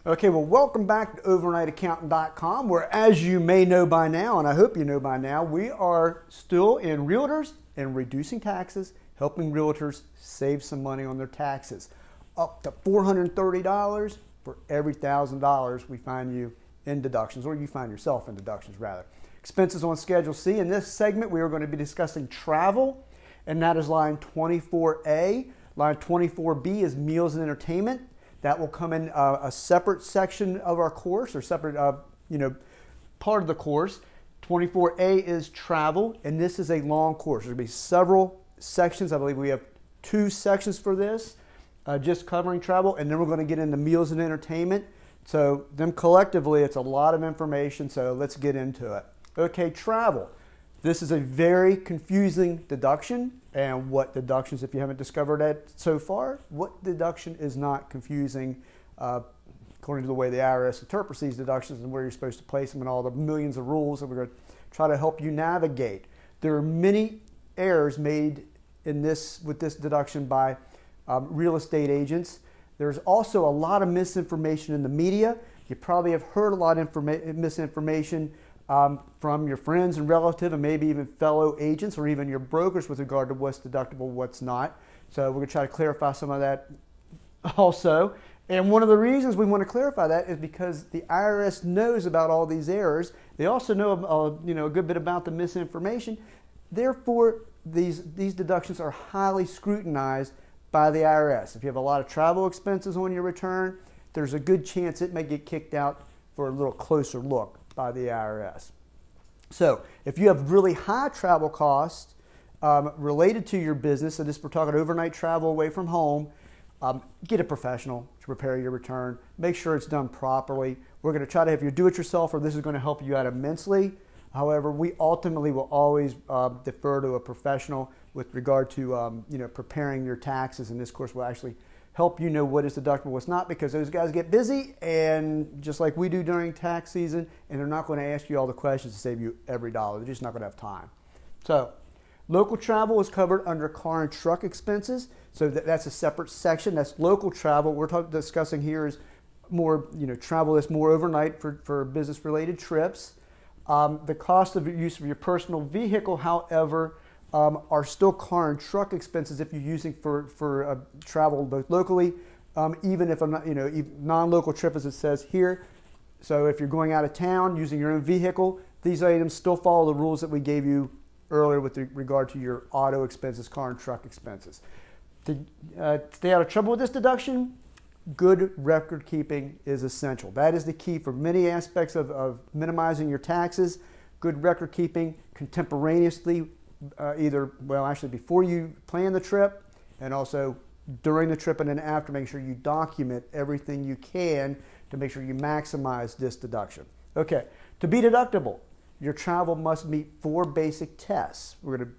Okay, well, welcome back to overnightaccountant.com, where, as you may know by now, and I hope you know by now, we are still in Realtors and reducing taxes, helping Realtors save some money on their taxes. Up to $430 for every $1,000 we find you in deductions, or you find yourself in deductions, rather. Expenses on Schedule C. In this segment, we are going to be discussing travel, and that is line 24A. Line 24B is meals and entertainment. That will come in a separate section of our course, or separate, part of the course. 24A is travel, and this is a long course. There'll be several sections. I believe we have 2 sections for this, just covering travel, and then we're going to get into meals and entertainment. So them collectively, it's a lot of information, so let's get into it. Okay, travel. This is a very confusing deduction. And what deductions, if you haven't discovered that so far, what deduction is not confusing according to the way the IRS interprets these deductions and where you're supposed to place them and all the millions of rules that we're going to try to help you navigate. There are many errors made in with this deduction by real estate agents. There's also a lot of misinformation in the media. You probably have heard a lot of misinformation from your friends and relatives and maybe even fellow agents or even your brokers with regard to what's deductible, what's not. So we're going to try to clarify some of that also. And one of the reasons we want to clarify that is because the IRS knows about all these errors. They also know a good bit about the misinformation. Therefore, these deductions are highly scrutinized by the IRS. If you have a lot of travel expenses on your return, there's a good chance it may get kicked out for a little closer look by the IRS. So if you have really high travel costs related to your business, so this we're talking overnight travel away from home, get a professional to prepare your return. Make sure it's done properly. We're going to try to have you do it yourself, or this is going to help you out immensely. However, we ultimately will always defer to a professional with regard to preparing your taxes. And this course will actually help you know what is deductible, what's not, because those guys get busy, and just like we do during tax season, and they're not going to ask you all the questions to save you every dollar. They're just not going to have time. So local travel is covered under car and truck expenses. So that's a separate section. That's local travel. We're discussing here is more, travel that's more overnight for business-related trips. The cost of use of your personal vehicle, however, are still car and truck expenses if you're using for travel both locally, even if I'm not, non-local trip as it says here. So if you're going out of town using your own vehicle, these items still follow the rules that we gave you earlier with regard to your auto expenses, car and truck expenses. To stay out of trouble with this deduction, good record keeping is essential. That is the key for many aspects of minimizing your taxes. Good record keeping contemporaneously, actually before you plan the trip, and also during the trip and then after, make sure you document everything you can to make sure you maximize this deduction. Okay, to be deductible, your travel must meet 4 basic tests. We're going to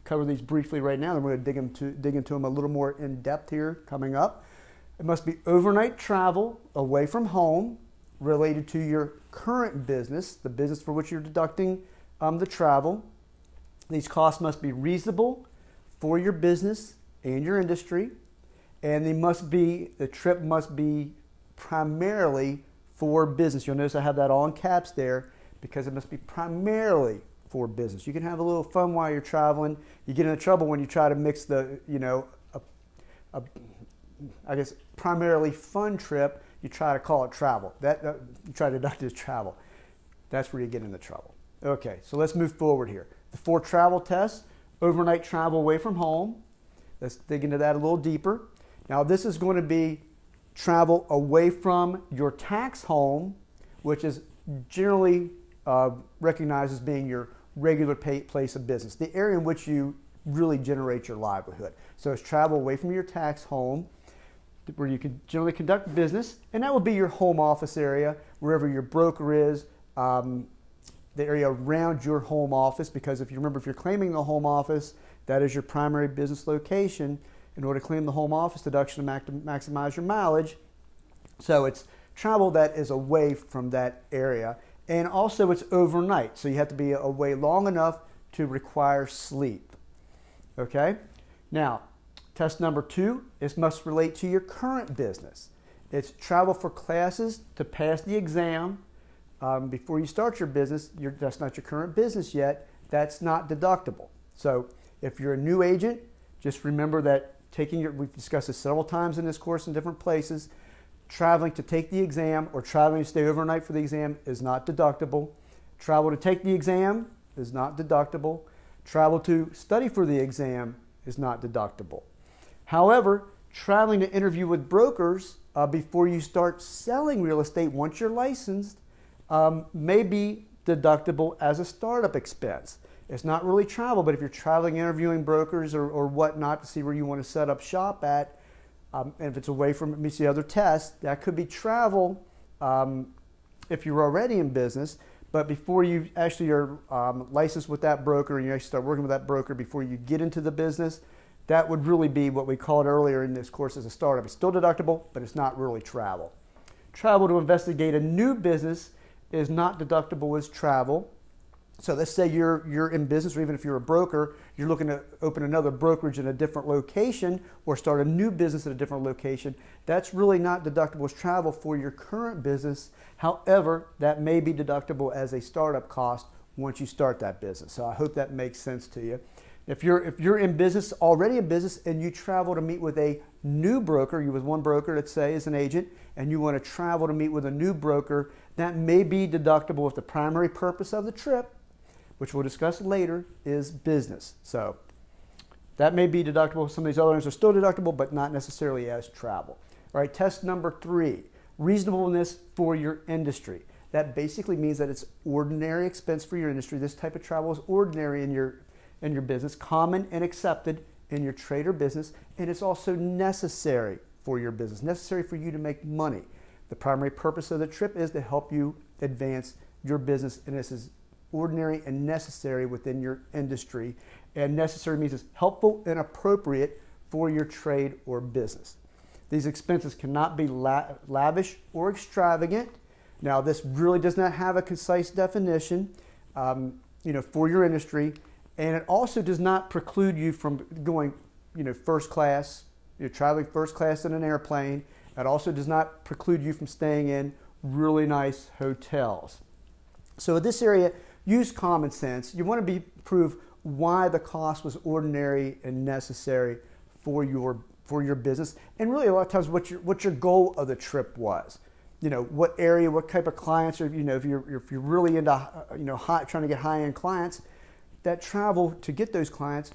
cover these briefly right now, and we're going to dig into them a little more in depth here coming up. It must be overnight travel away from home related to your current business, the business for which you're deducting the travel. These costs must be reasonable for your business and your industry, and the trip must be primarily for business. You'll notice I have that all in caps there because it must be primarily for business. You can have a little fun while you're traveling. You get into trouble when you try to mix the, primarily fun trip. You try to call it travel. You try to deduct it as travel. That's where you get into trouble. Okay, so let's move forward here. The 4 travel tests: overnight travel away from home. Let's dig into that a little deeper. Now, this is going to be travel away from your tax home, which is generally recognized as being your regular place of business, the area in which you really generate your livelihood. So it's travel away from your tax home, where you can generally conduct business, and that would be your home office area, wherever your broker is, the area around your home office, because if you're claiming the home office, that is your primary business location. In order to claim the home office deduction to maximize your mileage. So it's travel that is away from that area, and also it's overnight, so you have to be away long enough to require sleep. Okay? Now, test number 2, this must relate to your current business. It's travel for classes to pass the exam before you start your business. That's not your current business yet. That's not deductible. So if you're a new agent, just remember that we've discussed this several times in this course in different places, traveling to take the exam or traveling to stay overnight for the exam is not deductible. Travel to take the exam is not deductible. Travel to study for the exam is not deductible. However, traveling to interview with brokers before you start selling real estate once you're licensed may be deductible as a startup expense. It's not really travel, but if you're traveling, interviewing brokers or whatnot to see where you want to set up shop at, and if it's away from the other tests, that could be travel if you're already in business. But before you actually are licensed with that broker and you actually start working with that broker before you get into the business, that would really be what we called earlier in this course as a startup. It's still deductible, but it's not really travel. Travel to investigate a new business is not deductible as travel. So let's say you're in business, or even if you're a broker, you're looking to open another brokerage in a different location or start a new business at a different location. That's really not deductible as travel for your current business. However, that may be deductible as a startup cost once you start that business. So I hope that makes sense to you. If you're in business, already in business, and you travel to meet with a new broker, you're with one broker, let's say, as an agent, and you want to travel to meet with a new broker, that may be deductible if the primary purpose of the trip, which we'll discuss later, is business. So that may be deductible. Some of these other ones are still deductible, but not necessarily as travel. All right, test number 3, reasonableness for your industry. That basically means that it's ordinary expense for your industry. This type of travel is ordinary in your business, common and accepted in your trade or business, and it's also necessary for your business, necessary for you to make money. The primary purpose of the trip is to help you advance your business, and this is ordinary and necessary within your industry. And necessary means it's helpful and appropriate for your trade or business. These expenses cannot be lavish or extravagant. Now, this really does not have a concise definition, for your industry, and it also does not preclude you from going, first class. You're traveling first class in an airplane. It also does not preclude you from staying in really nice hotels. So in this area, use common sense. You want to prove why the cost was ordinary and necessary for your business, and really a lot of times what your goal of the trip was. What area, what type of clients, or if you're really into trying to get high-end clients, that travel to get those clients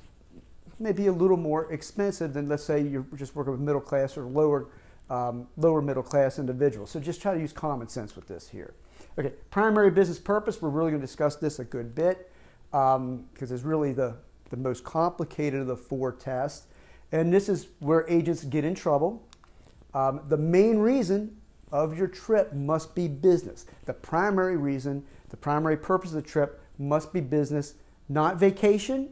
may be a little more expensive than, let's say, you're just working with middle class or lower middle class individuals. So just try to use common sense with this here. Okay, primary business purpose. We're really going to discuss this a good bit because it's really the most complicated of the 4 tests. And this is where agents get in trouble. The main reason of your trip must be business. The primary reason, the primary purpose of the trip must be business, not vacation,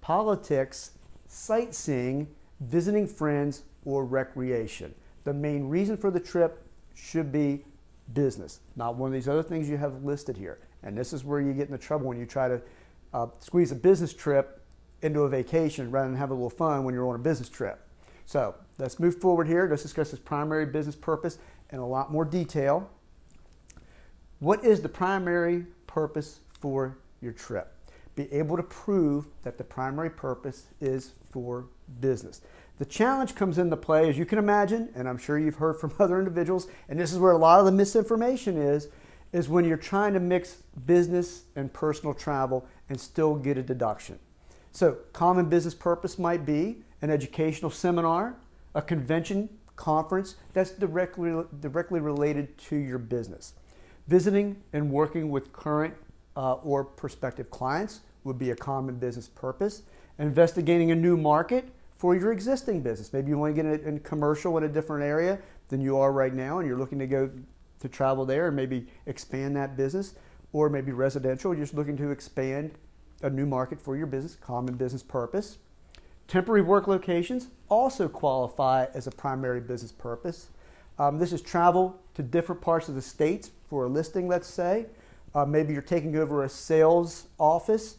politics, sightseeing, visiting friends, or recreation. The main reason for the trip should be business, not one of these other things you have listed here. And this is where you get into trouble when you try to squeeze a business trip into a vacation rather than have a little fun when you're on a business trip. So let's move forward here. Let's discuss this primary business purpose in a lot more detail. What is the primary purpose for your trip? Be able to prove that the primary purpose is for business. The challenge comes into play, as you can imagine, and I'm sure you've heard from other individuals, and this is where a lot of the misinformation is when you're trying to mix business and personal travel and still get a deduction. So common business purpose might be an educational seminar, a convention, conference that's directly related to your business. Visiting and working with current or prospective clients would be a common business purpose. Investigating a new market for your existing business. Maybe you want to get in commercial in a different area than you are right now, and you're looking to go to travel there and maybe expand that business, or maybe residential, you're just looking to expand a new market for your business, common business purpose. Temporary work locations also qualify as a primary business purpose. This is travel to different parts of the states for a listing, let's say. Maybe you're taking over a sales office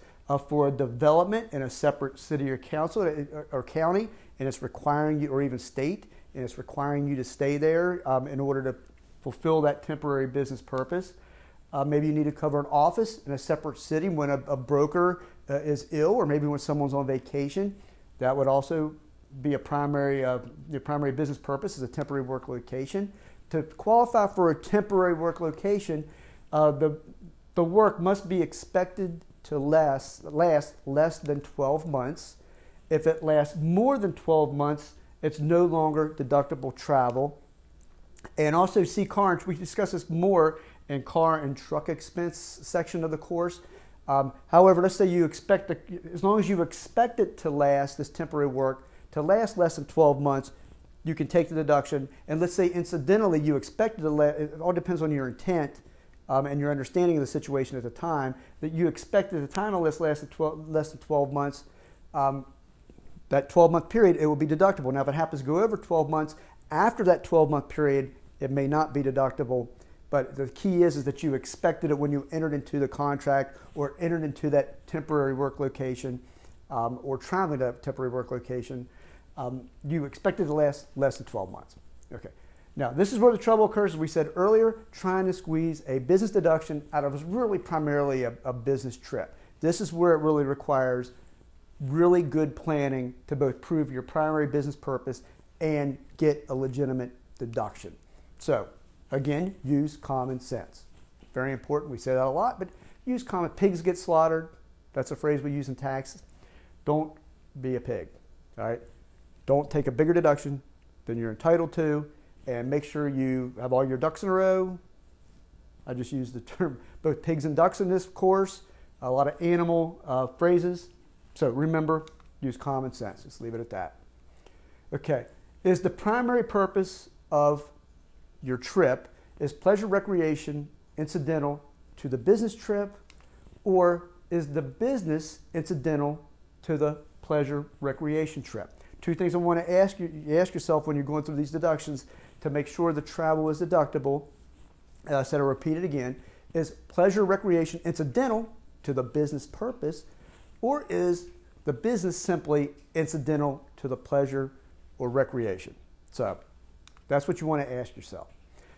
for a development in a separate city or council or county, and it's requiring you, or even state, and it's requiring you to stay there in order to fulfill that temporary business purpose. Maybe you need to cover an office in a separate city when a broker is ill, or maybe when someone's on vacation. That would also be a primary, your primary business purpose is a temporary work location. To qualify for a temporary work location, the work must be expected to last less than 12 months. If it lasts more than 12 months, it's no longer deductible travel. And also see car, we discuss this more in car and truck expense section of the course. However, let's say you expect, as long as you expect it to last, this temporary work, to last less than 12 months, you can take the deduction. And let's say incidentally you expect it to last, it all depends on your intent and your understanding of the situation at the time, that you expect at the time of less than 12 months, that 12-month period, it will be deductible. Now, if it happens to go over 12 months, after that 12-month period, it may not be deductible. But the key is that you expected it when you entered into the contract or entered into that temporary work location or traveling to that temporary work location. You expect it to last less than 12 months. Okay. Now, this is where the trouble occurs, as we said earlier, trying to squeeze a business deduction out of really primarily a business trip. This is where it really requires really good planning to both prove your primary business purpose and get a legitimate deduction. So, again, use common sense. Very important. We say that a lot, but use common. Pigs get slaughtered. That's a phrase we use in taxes. Don't be a pig. All right. Don't take a bigger deduction than you're entitled to, and make sure you have all your ducks in a row. I just used the term both pigs and ducks in this course. A lot of animal phrases. So remember, use common sense. Just leave it at that. Okay. Is the primary purpose of your trip, is pleasure recreation incidental to the business trip, or is the business incidental to the pleasure recreation trip? Two things I want to ask you ask yourself when you're going through these deductions to make sure the travel is deductible. I said I'll repeat it again. Is pleasure recreation incidental to the business purpose, or is the business simply incidental to the pleasure or recreation? So that's what you want to ask yourself.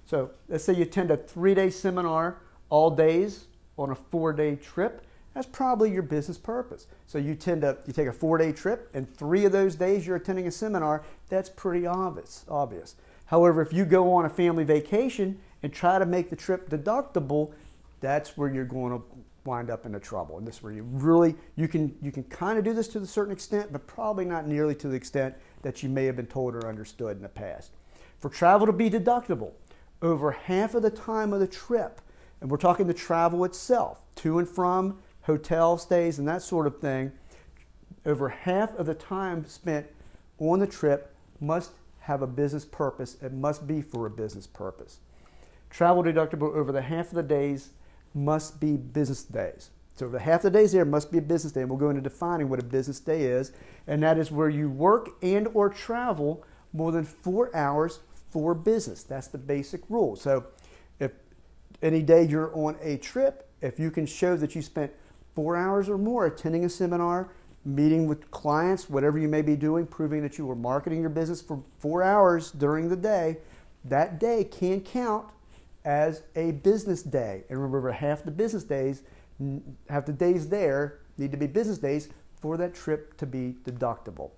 So let's say you attend a 3-day seminar all days on a 4-day trip. That's probably your business purpose. So you take a 4-day trip, and 3 of those days you're attending a seminar. That's pretty obvious. However, if you go on a family vacation and try to make the trip deductible, that's where you're going to wind up in the trouble. And this is where you can kind of do this to a certain extent, but probably not nearly to the extent that you may have been told or understood in the past. For travel to be deductible, over half of the time of the trip, and we're talking the travel itself, to and from, hotel stays, and that sort of thing, over half of the time spent on the trip must have a business purpose. It must be for a business purpose. Travel deductible over the half of the days must be business days. So over the half of the days there must be a business day, and we'll go into defining what a business day is, and that is where you work and or travel more than 4 hours for business. That's the basic rule. So if any day you're on a trip, if you can show that you spent 4 hours or more attending a seminar, meeting with clients, whatever you may be doing, proving that you were marketing your business for 4 hours during the day, that day can count as a business day. And remember, half the business days, half the days there need to be business days for that trip to be deductible.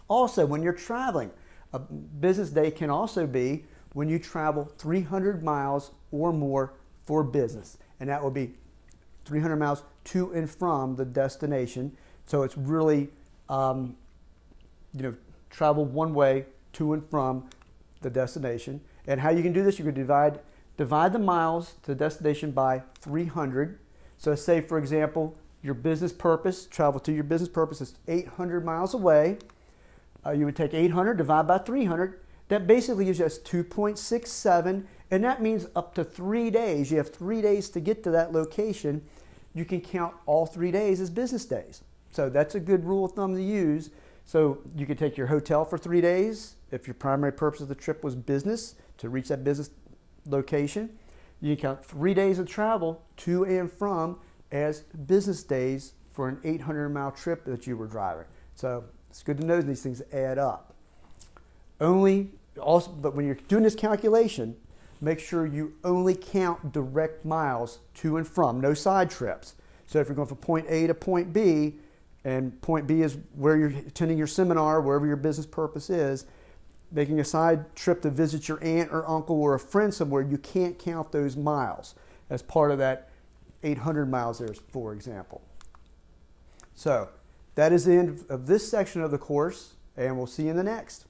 Also, when you're traveling, a business day can also be when you travel 300 miles or more for business. And that will be 300 miles to and from the destination. So it's really, travel one way to and from the destination. And how you can do this, you can divide the miles to the destination by 300. So say, for example, your business purpose, travel to your business purpose is 800 miles away. You would take 800, divide by 300. That basically gives you 2.67, and that means up to 3 days. You have 3 days to get to that location. You can count all 3 days as business days. So that's a good rule of thumb to use. So you could take your hotel for 3 days if your primary purpose of the trip was business, to reach that business location. You can count 3 days of travel to and from as business days for an 800-mile trip that you were driving. So it's good to know these things add up. But when you're doing this calculation, make sure you only count direct miles to and from, no side trips. So if you're going from point A to point B, and point B is where you're attending your seminar, wherever your business purpose is, making a side trip to visit your aunt or uncle or a friend somewhere, you can't count those miles as part of that 800 miles there, for example. So that is the end of this section of the course, and we'll see you in the next.